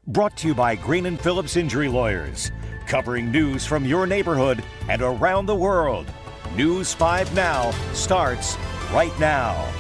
Brought to you by Green and Phillips Injury Lawyers, covering news from your neighborhood and around the world. News 5 Now starts right now.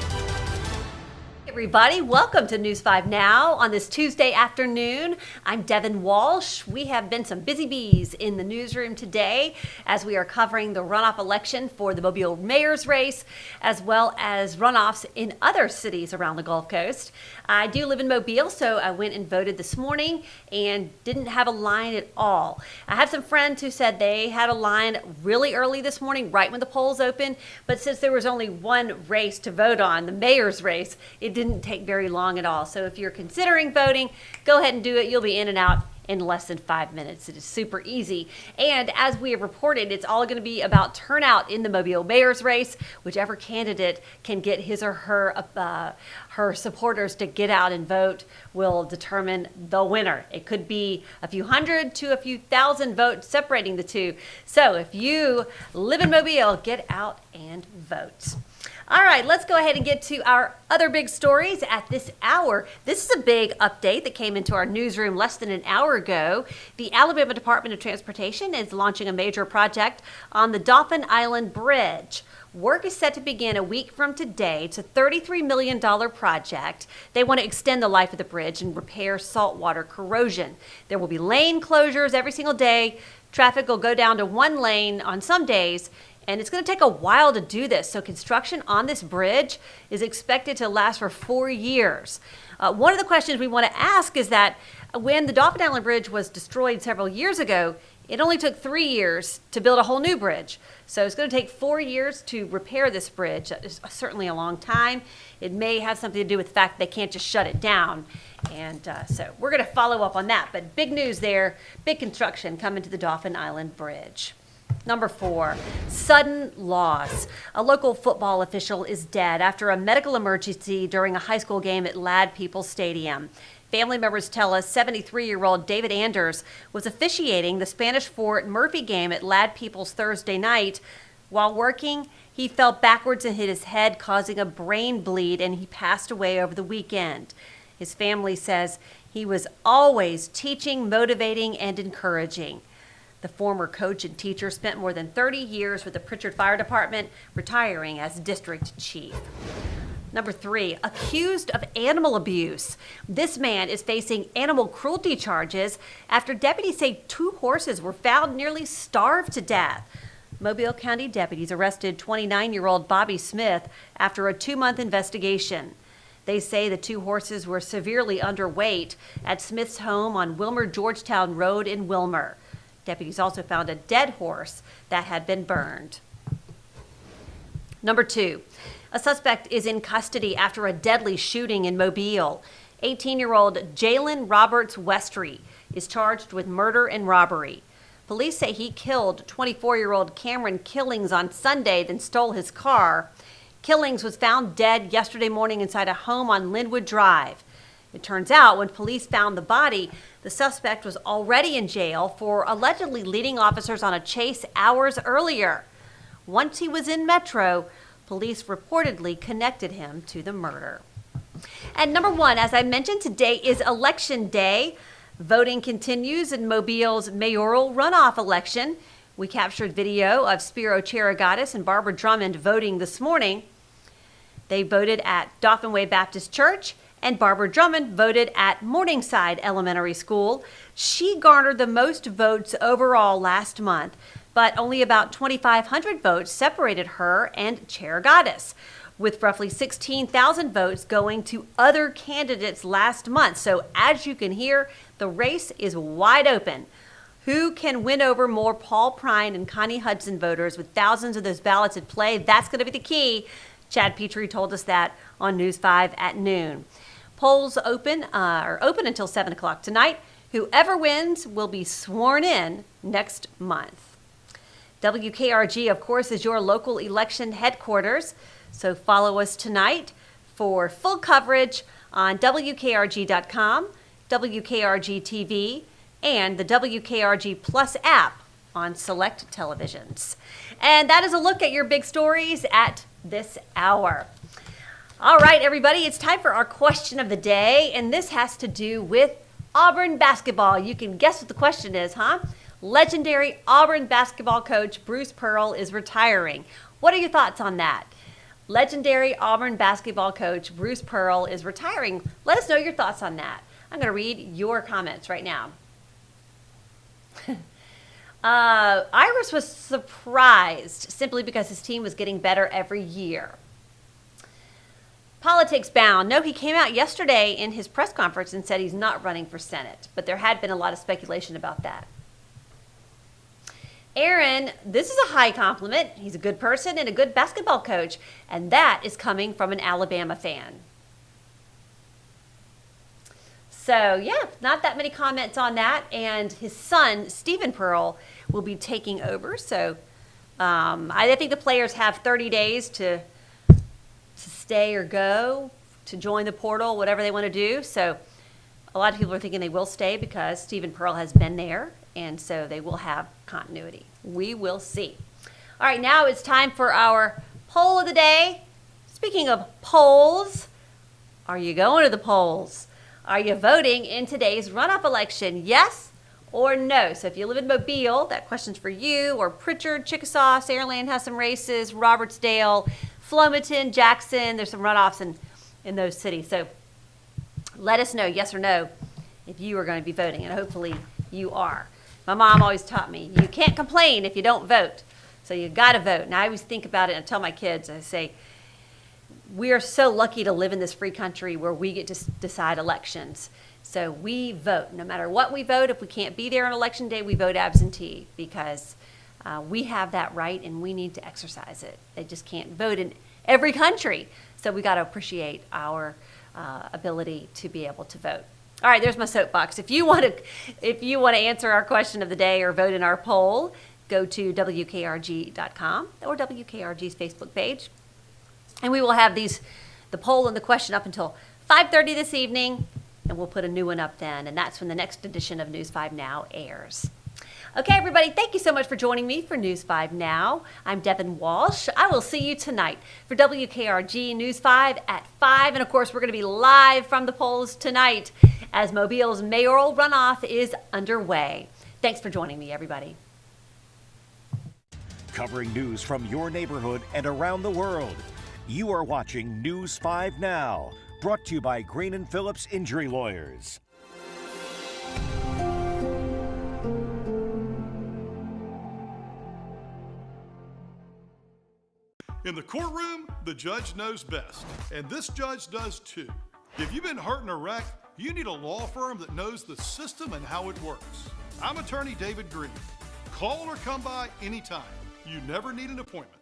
Everybody, welcome to News 5 Now on this Tuesday afternoon. I'm Devin Walsh. We have been some busy bees in the newsroom today as we are covering the runoff election for the Mobile mayor's race, as well as runoffs in other cities around the Gulf Coast. I do live in Mobile, so I went and voted this morning and didn't have a line at all. I have some friends who said they had a line really early this morning, right when the polls opened, but since there was only one race to vote on, the mayor's race, it didn't take very long at all. So if you're considering voting, go ahead and do it. You'll be in and out in less than 5 minutes. It is super easy. And as we have reported, it's all going to be about turnout in the Mobile mayor's race. Whichever candidate can get his or her supporters to get out and vote will determine the winner. It could be a few hundred to a few thousand votes separating the two. So if you live in Mobile, get out and vote. All right, let's go ahead and get to our other big stories at this hour. This is a big update that came into our newsroom less than an hour ago. The Alabama Department of Transportation is launching a major project on the Dauphin Island Bridge. Work is set to begin a week from today. It's a $33 million project. They want to extend the life of the bridge and repair saltwater corrosion. There will be lane closures every single day. Traffic will go down to one lane on some days. And it's going to take a while to do this. So construction on this bridge is expected to last for 4 years. One of the questions we want to ask is that when the Dauphin Island Bridge was destroyed several years ago, it only took 3 years to build a whole new bridge. So it's going to take 4 years to repair this bridge. That is certainly a long time. It may have something to do with the fact they can't just shut it down. And so we're going to follow up on that. But big news there, big construction coming to the Dauphin Island Bridge. Number 4, sudden loss. A local football official is dead after a medical emergency during a high school game at Ladd Peoples Stadium. Family members tell us 73-year-old David Anders was officiating the Spanish Fort Murphy game at Ladd Peoples Thursday night. While working, he fell backwards and hit his head, causing a brain bleed, and he passed away over the weekend. His family says he was always teaching, motivating, and encouraging. The former coach and teacher spent more than 30 years with the Pritchard Fire Department, retiring as district chief. Number 3, accused of animal abuse. This man is facing animal cruelty charges after deputies say 2 horses were found nearly starved to death. Mobile County deputies arrested 29-year-old Bobby Smith after a 2-month investigation. They say the 2 horses were severely underweight at Smith's home on Wilmer-Georgetown Road in Wilmer. Deputies also found a dead horse that had been burned. Number 2, a suspect is in custody after a deadly shooting in Mobile. 18-year-old Jalen Roberts Westry is charged with murder and robbery. Police say he killed 24-year-old Cameron Killings on Sunday, then stole his car. Killings was found dead yesterday morning inside a home on Linwood Drive. It turns out when police found the body, the suspect was already in jail for allegedly leading officers on a chase hours earlier. Once he was in Metro, police reportedly connected him to the murder. And number 1, as I mentioned, today is Election Day. Voting continues in Mobile's mayoral runoff election. We captured video of Spiro Charigatis and Barbara Drummond voting this morning. They voted at Dauphin Way Baptist Church, and Barbara Drummond voted at Morningside Elementary School. She garnered the most votes overall last month, but only about 2,500 votes separated her and Charigatis, with roughly 16,000 votes going to other candidates last month. So as you can hear, the race is wide open. Who can win over more Paul Prine and Connie Hudson voters with thousands of those ballots at play? That's going to be the key. Chad Petrie told us that on News 5 at noon. Polls are open until 7 o'clock tonight. Whoever wins will be sworn in next month. WKRG, of course, is your local election headquarters. So follow us tonight for full coverage on WKRG.com, WKRG TV, and the WKRG Plus app on select televisions. And that is a look at your big stories at this hour. All right, everybody, it's time for our question of the day, and this has to do with Auburn basketball. You can guess what the question is, huh? Legendary Auburn basketball coach Bruce Pearl is retiring. What are your thoughts on that? Legendary Auburn basketball coach Bruce Pearl is retiring. Let us know your thoughts on that. I'm going to read your comments right now. Iris was surprised simply because his team was getting better every year. Politics bound. No, he came out yesterday in his press conference and said he's not running for Senate, but there had been a lot of speculation about that. Aaron, this is a high compliment. He's a good person and a good basketball coach, and that is coming from an Alabama fan. So, yeah, not that many comments on that, and his son, Stephen Pearl, will be taking over. So, I think the players have 30 days to stay or go, to join the portal, whatever they want to do. So a lot of people are thinking they will stay because Stephen Pearl has been there, and so they will have continuity. We will see. All right, now it's time for our poll of the day. Speaking of polls, are you going to the polls? Are you voting in today's runoff election? Yes or no? So if you live in Mobile, that question's for you, or Pritchard, Chickasaw, Saraland has some races, Robertsdale, Flomaton, Jackson, there's some runoffs in those cities. So let us know, yes or no, if you are going to be voting, and hopefully you are. My mom always taught me, you can't complain if you don't vote. So you got to vote. And I always think about it and tell my kids, I say, we are so lucky to live in this free country where we get to decide elections. So we vote. No matter what we vote, if we can't be there on election day, we vote absentee because we have that right and we need to exercise it. They just can't vote in every country. So we got to appreciate our ability to be able to vote. All right, there's my soapbox. If you want to answer our question of the day or vote in our poll, go to WKRG.com or WKRG's Facebook page. And we will have the poll and the question up until 5:30 this evening, and we'll put a new one up then. And that's when the next edition of News 5 Now airs. Okay, everybody, thank you so much for joining me for News 5 Now. I'm Devin Walsh. I will see you tonight for WKRG News 5 at 5. And, of course, we're going to be live from the polls tonight as Mobile's mayoral runoff is underway. Thanks for joining me, everybody. Covering news from your neighborhood and around the world. You are watching News 5 Now, brought to you by Green & Phillips Injury Lawyers. In the courtroom, the judge knows best, and this judge does too. If you've been hurt in a wreck, you need a law firm that knows the system and how it works. I'm attorney David Green. Call or come by anytime. You never need an appointment.